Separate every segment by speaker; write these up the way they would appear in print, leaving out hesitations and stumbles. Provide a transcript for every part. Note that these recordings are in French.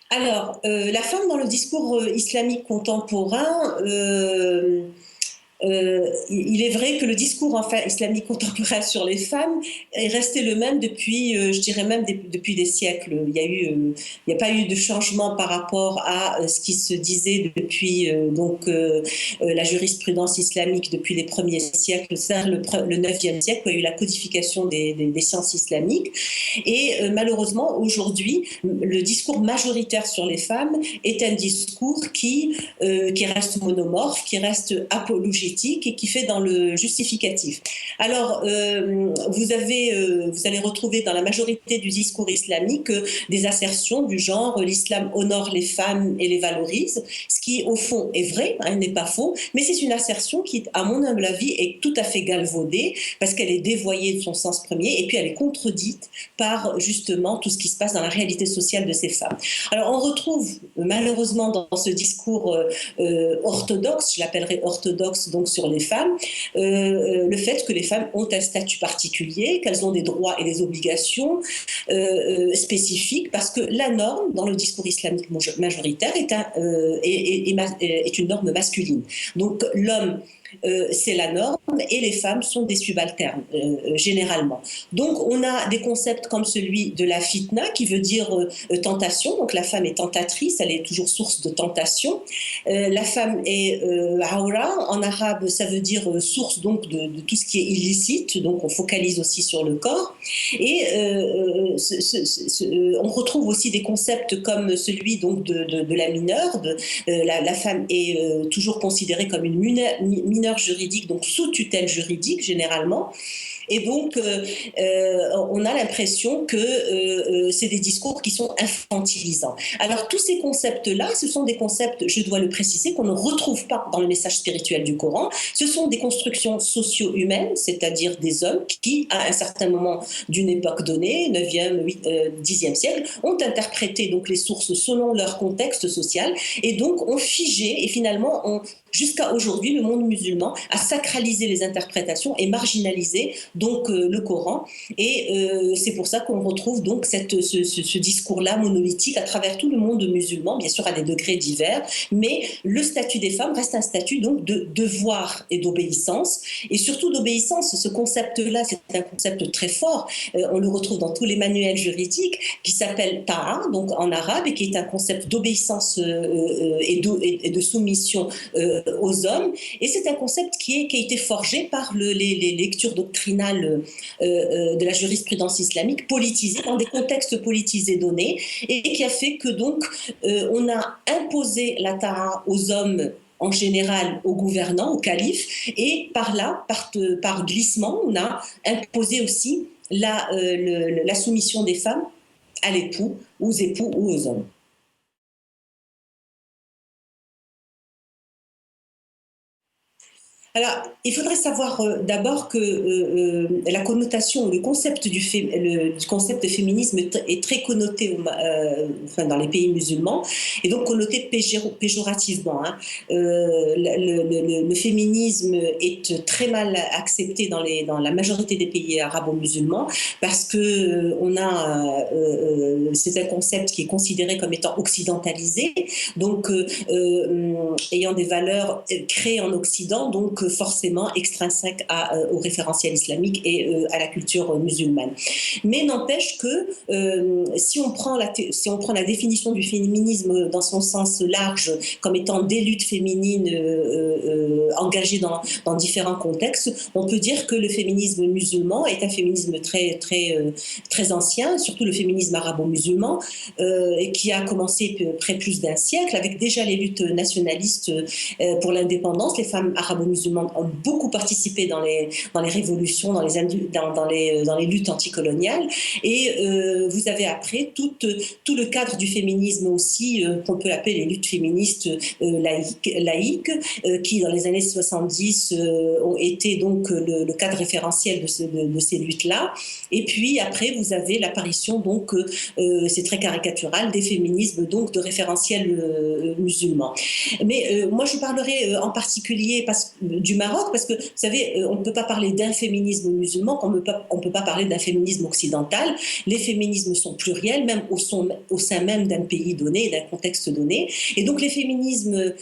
Speaker 1: Alors, la femme dans le discours islamique contemporain, il est vrai que le discours enfin, islamique contemporain sur les femmes est resté le même depuis, je dirais même depuis des siècles. Il n'y a pas eu de changement par rapport à ce qui se disait depuis la jurisprudence islamique depuis les premiers siècles, c'est-à-dire le 9e siècle, où il y a eu la codification des sciences islamiques. Et malheureusement, aujourd'hui, le discours majoritaire sur les femmes est un discours qui reste monomorphe, qui reste apologique et qui fait dans le justificatif. Alors, vous allez retrouver dans la majorité du discours islamique des assertions du genre l'islam honore les femmes et les valorise, ce qui au fond est vrai, hein, n'est pas faux, mais c'est une assertion qui, à mon humble avis, est tout à fait galvaudée parce qu'elle est dévoyée de son sens premier et puis elle est contredite par justement tout ce qui se passe dans la réalité sociale de ces femmes. Alors, on retrouve malheureusement dans ce discours orthodoxe, je l'appellerai orthodoxe, donc sur les femmes, le fait que les femmes ont un statut particulier, qu'elles ont des droits et des obligations spécifiques, parce que la norme dans le discours islamique majoritaire est une norme masculine. Donc l'homme, c'est la norme et les femmes sont des subalternes, généralement. Donc on a des concepts comme celui de la fitna, qui veut dire tentation. Donc la femme est tentatrice, elle est toujours source de tentation. La femme est aura, en arabe ça veut dire source donc de tout ce qui est illicite, donc on focalise aussi sur le corps. Et on retrouve aussi des concepts comme celui donc de la mineure. La femme est toujours considérée comme une mineure juridique, donc sous tutelle juridique généralement. Et donc, on a l'impression que c'est des discours qui sont infantilisants. Alors, tous ces concepts-là, ce sont des concepts, je dois le préciser, qu'on ne retrouve pas dans le message spirituel du Coran. Ce sont des constructions socio-humaines, c'est-à-dire des hommes qui, à un certain moment d'une époque donnée, 9e, 10e siècle, ont interprété donc les sources selon leur contexte social et donc ont figé et finalement jusqu'à aujourd'hui, le monde musulman a sacralisé les interprétations et marginalisé donc le Coran. Et c'est pour ça qu'on retrouve donc ce discours-là monolithique à travers tout le monde musulman, bien sûr à des degrés divers, mais le statut des femmes reste un statut donc de devoir et d'obéissance, et surtout d'obéissance. Ce concept-là, c'est un concept très fort. On le retrouve dans tous les manuels juridiques, qui s'appelle ta'a, donc en arabe, et qui est un concept d'obéissance et de soumission aux hommes. Et c'est un concept qui a été forgé par les lectures doctrinales de la jurisprudence islamique, politisée, dans des contextes politisés donnés, et qui a fait que donc on a imposé la ta'a aux hommes en général aux gouvernants, aux califes, et par là, par glissement, on a imposé aussi la soumission des femmes à l'époux, aux époux ou aux hommes. Alors, il faudrait savoir d'abord que la connotation, le concept du concept de féminisme est très connoté dans les pays musulmans, et donc connoté péjorativement. Hein. Le féminisme est très mal accepté dans la majorité des pays arabo-musulmans parce que c'est un concept qui est considéré comme étant occidentalisé, donc ayant des valeurs créées en Occident, donc forcément extrinsèque au référentiel islamique et à la culture musulmane. Mais n'empêche que si on prend la définition du féminisme dans son sens large comme étant des luttes féminines engagées dans différents contextes, on peut dire que le féminisme musulman est un féminisme très ancien, surtout le féminisme arabo-musulman, qui a commencé près plus d'un siècle, avec déjà les luttes nationalistes pour l'indépendance. Les femmes arabo-musulmanes ont beaucoup participé dans les révolutions, dans les luttes anticoloniales. Et vous avez après tout le cadre du féminisme aussi, qu'on peut appeler les luttes féministes laïques, qui dans les années 70 ont été donc le cadre référentiel de ces luttes-là. Et puis après, vous avez l'apparition, donc, c'est très caricatural, des féminismes donc de référentiel musulman. Mais moi, je parlerai en particulier du Maroc, parce que, vous savez, on ne peut pas parler d'un féminisme musulman, on peut pas parler d'un féminisme occidental. Les féminismes sont pluriels, même au sein même d'un pays donné, d'un contexte donné. Et donc les féminismes,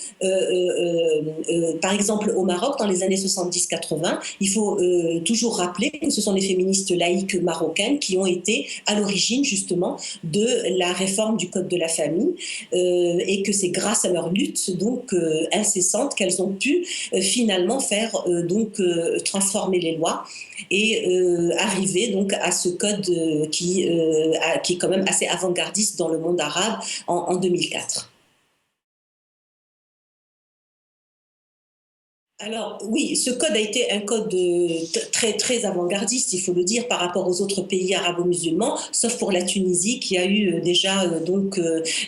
Speaker 1: par exemple au Maroc, dans les années 70-80, il faut toujours rappeler que ce sont les féministes laïques marocaines qui ont été à l'origine justement de la réforme du Code de la famille, et que c'est grâce à leur lutte donc incessante qu'elles ont pu finalement faire transformer les lois et arriver donc à ce code qui est quand même assez avant-gardiste dans le monde arabe en 2004. Alors oui, ce code a été un code très très avant-gardiste, il faut le dire, par rapport aux autres pays arabo-musulmans, sauf pour la Tunisie qui a eu déjà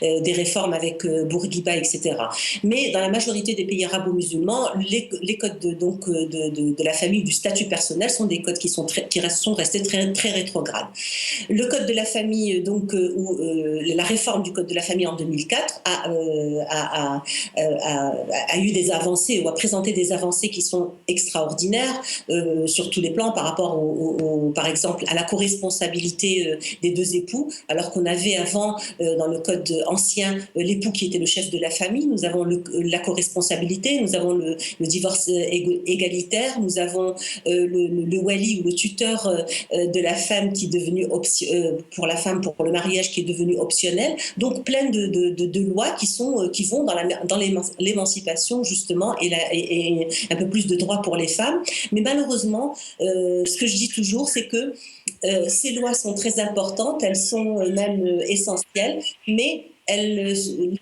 Speaker 1: des réformes avec Bourguiba, etc. Mais dans la majorité des pays arabo-musulmans, les codes de la famille, du statut personnel, sont des codes qui sont restés très très rétrogrades. Le code de la famille, la réforme du code de la famille en 2004 a eu des avancées ou a présenté des avancées qui sont extraordinaires sur tous les plans par rapport par exemple à la co-responsabilité des deux époux, alors qu'on avait avant dans le code ancien l'époux qui était le chef de la famille. Nous avons la co-responsabilité, nous avons le divorce égalitaire, nous avons le wali ou le tuteur de la femme qui est devenu pour la femme, pour le mariage, qui est devenu optionnel. Donc plein de lois qui vont dans l'émancipation justement et un peu plus de droits pour les femmes. Mais malheureusement, ce que je dis toujours, c'est que ces lois sont très importantes, elles sont même essentielles, mais les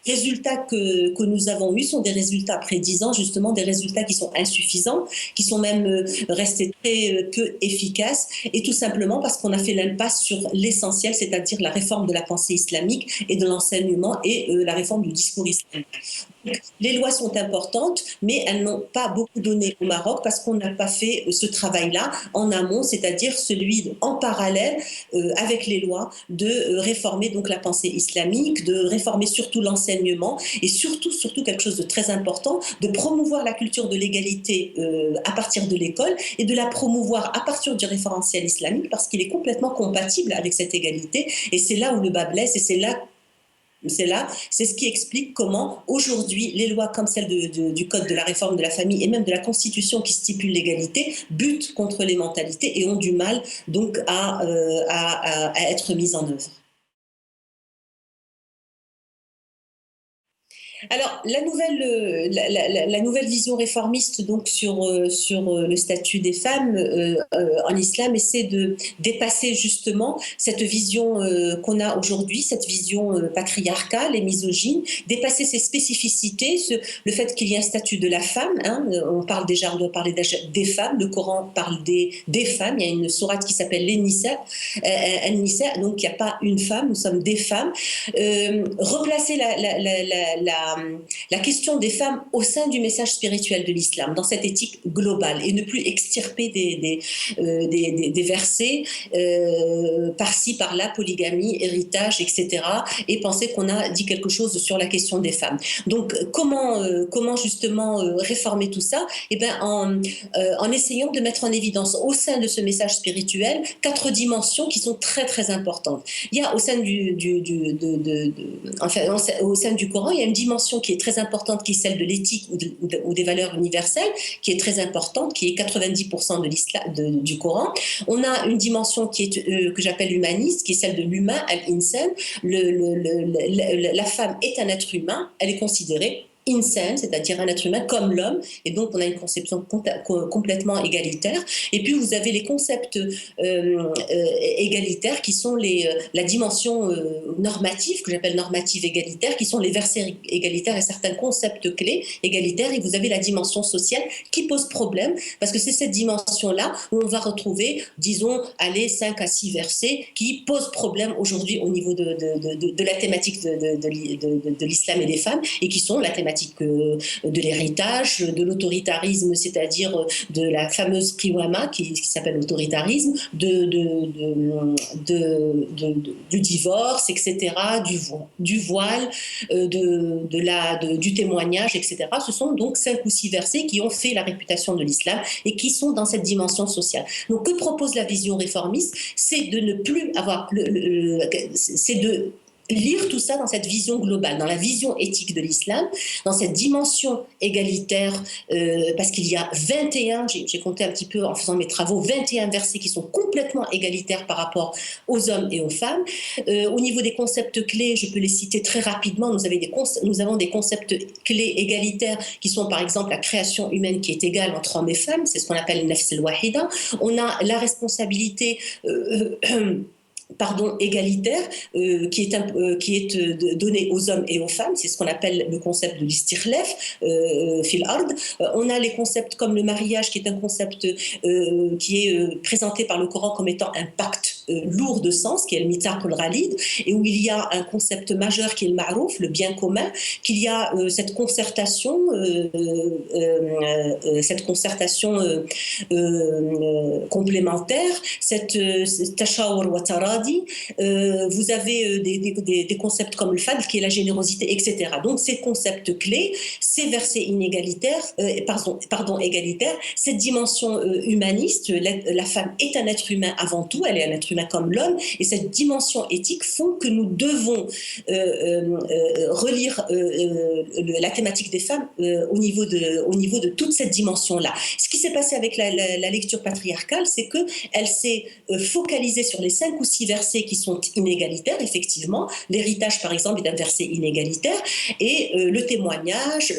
Speaker 1: résultats que nous avons eus sont des résultats après 10 ans, justement, des résultats qui sont insuffisants, qui sont même restés très peu efficaces, et tout simplement parce qu'on a fait l'impasse sur l'essentiel, c'est-à-dire la réforme de la pensée islamique et de l'enseignement et la réforme du discours islamique. Donc, les lois sont importantes, mais elles n'ont pas beaucoup donné au Maroc parce qu'on n'a pas fait ce travail-là en amont, c'est-à-dire celui en parallèle avec les lois de réformer donc la pensée islamique, de réformer surtout l'enseignement et surtout quelque chose de très important, de promouvoir la culture de l'égalité à partir de l'école et de la promouvoir à partir du référentiel islamique parce qu'il est complètement compatible avec cette égalité et c'est là où le bas blesse et c'est ce qui explique comment aujourd'hui les lois comme celle du Code de la réforme de la famille et même de la Constitution qui stipule l'égalité butent contre les mentalités et ont du mal donc à être mises en œuvre. Alors, la nouvelle vision réformiste donc sur le statut des femmes en islam essaie de dépasser justement cette vision qu'on a aujourd'hui, cette vision patriarcale et misogyne, dépasser ses spécificités, le fait qu'il y ait un statut de la femme. Hein, on doit parler des femmes. Le Coran parle des femmes. Il y a une sourate qui s'appelle l'An-Nisa, donc il n'y a pas une femme, nous sommes des femmes. Replacer la question des femmes au sein du message spirituel de l'islam, dans cette éthique globale, et ne plus extirper des versets par-ci, par-là, polygamie, héritage, etc., et penser qu'on a dit quelque chose sur la question des femmes. Donc, comment justement réformer tout ça? Eh bien, en essayant de mettre en évidence au sein de ce message spirituel 4 dimensions qui sont très très importantes. Il y a au sein au sein du Coran, il y a une dimension qui est très importante, qui est celle de l'éthique ou des valeurs universelles, qui est très importante, qui est 90% du Coran. On a une dimension qui est que j'appelle humaniste, qui est celle de l'humain, al-insan. La femme est un être humain, elle est considérée insan, c'est-à-dire un être humain comme l'homme, et donc on a une conception complètement égalitaire. Et puis vous avez les concepts égalitaires qui sont la dimension normative, que j'appelle normative égalitaire, qui sont les versets égalitaires et certains concepts clés égalitaires, et vous avez la dimension sociale qui pose problème, parce que c'est cette dimension-là où on va retrouver, disons, 5 à 6 versets qui posent problème aujourd'hui au niveau de la thématique de l'islam et des femmes, et qui sont la thématique thématique de l'héritage, de l'autoritarisme, c'est-à-dire de la fameuse qiwama qui s'appelle l'autoritarisme, du divorce, etc., du voile, du témoignage, etc. Ce sont donc 5 ou 6 versets qui ont fait la réputation de l'islam et qui sont dans cette dimension sociale. Donc, que propose la vision réformiste? C'est de ne plus avoir, c'est de lire tout ça dans cette vision globale, dans la vision éthique de l'islam, dans cette dimension égalitaire, parce qu'il y a 21, j'ai compté un petit peu en faisant mes travaux, 21 versets qui sont complètement égalitaires par rapport aux hommes et aux femmes. Au niveau des concepts clés, je peux les citer très rapidement. Nous avons des concepts clés égalitaires qui sont par exemple la création humaine qui est égale entre hommes et femmes, c'est ce qu'on appelle le nafs al-wahida. On a la responsabilité égalitaire qui est donnée aux hommes et aux femmes, c'est ce qu'on appelle le concept de l'istikhlaf fil ard. On a les concepts comme le mariage qui est un concept qui est présenté par le Coran comme étant un pacte lourd de sens, qui est le mithaq al-ghalid, et où il y a un concept majeur qui est le ma'rouf, le bien commun, qu'il y a cette concertation complémentaire, cette tashawur wa taradi. Vous avez des concepts comme le fadl, qui est la générosité, etc. Donc ces concepts clés, ces versets égalitaires, cette dimension humaniste, la femme est un être humain avant tout, elle est un être humain comme l'homme, et cette dimension éthique font que nous devons relire la thématique des femmes au niveau de toute cette dimension-là. Ce qui s'est passé avec la lecture patriarcale, c'est qu'elle s'est focalisée sur les 5 ou 6 versets qui sont inégalitaires, effectivement. L'héritage, par exemple, est un verset inégalitaire, et le témoignage,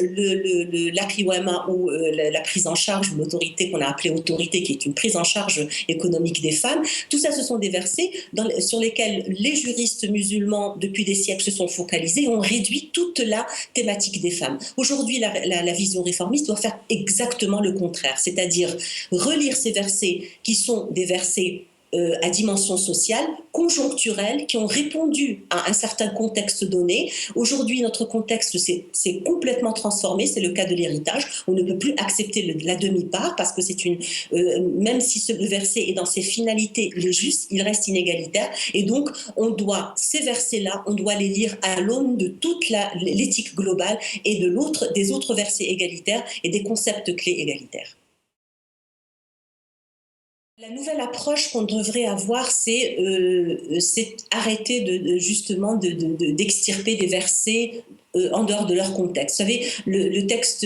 Speaker 1: la qiwama ou la prise en charge, l'autorité qu'on a appelée autorité, qui est une prise en charge économique des femmes, tout ça, ce sont des versets sur lesquels les juristes musulmans, depuis des siècles, se sont focalisés et ont réduit toute la thématique des femmes. Aujourd'hui, la vision réformiste doit faire exactement le contraire, c'est-à-dire relire ces versets qui sont des versets à dimension sociale, conjoncturelle, qui ont répondu à un certain contexte donné. Aujourd'hui, notre contexte s'est complètement transformé, c'est le cas de l'héritage. On ne peut plus accepter la demi-part parce que même si ce verset est dans ses finalités les justes, il reste inégalitaire. Et donc, ces versets-là, on doit les lire à l'aune de toute l'éthique globale et des autres versets égalitaires et des concepts clés égalitaires. La nouvelle approche qu'on devrait avoir, c'est arrêter justement d'extirper des versets en dehors de leur contexte. Vous savez, le texte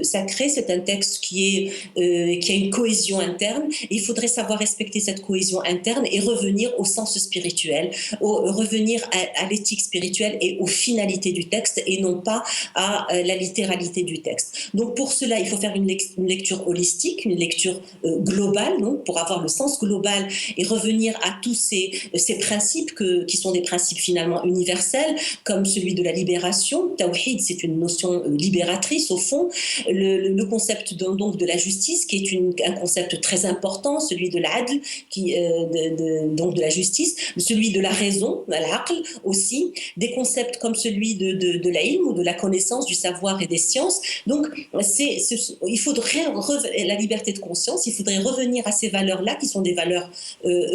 Speaker 1: sacré, c'est un texte qui a une cohésion interne. Et il faudrait savoir respecter cette cohésion interne et revenir au sens spirituel, revenir à l'éthique spirituelle et aux finalités du texte et non pas à la littéralité du texte. Donc pour cela, il faut faire une lecture holistique, une lecture globale, donc pour avoir le sens global et revenir à tous ces principes qui sont des principes finalement universels, comme celui de la libération. Tawhid, c'est une notion libératrice au fond. Le concept donc de la justice, qui est un concept très important, celui de l'adl, donc de la justice, celui de la raison, l'aql aussi, des concepts comme celui de l'ilm ou de la connaissance, du savoir et des sciences. Donc il faudrait la liberté de conscience, il faudrait revenir à ces valeurs-là qui sont des valeurs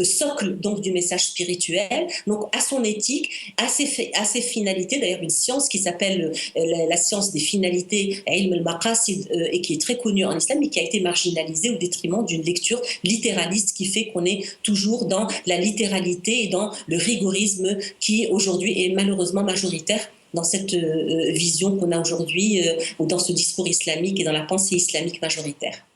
Speaker 1: socles donc du message spirituel, donc à son éthique, à ses finalités. D'ailleurs, une science qui s'appelle la science des finalités, ilm al-maqasid, et qui est très connue en islam, mais qui a été marginalisée au détriment d'une lecture littéraliste qui fait qu'on est toujours dans la littéralité et dans le rigorisme qui aujourd'hui est malheureusement majoritaire dans cette vision qu'on a aujourd'hui, ou dans ce discours islamique et dans la pensée islamique majoritaire.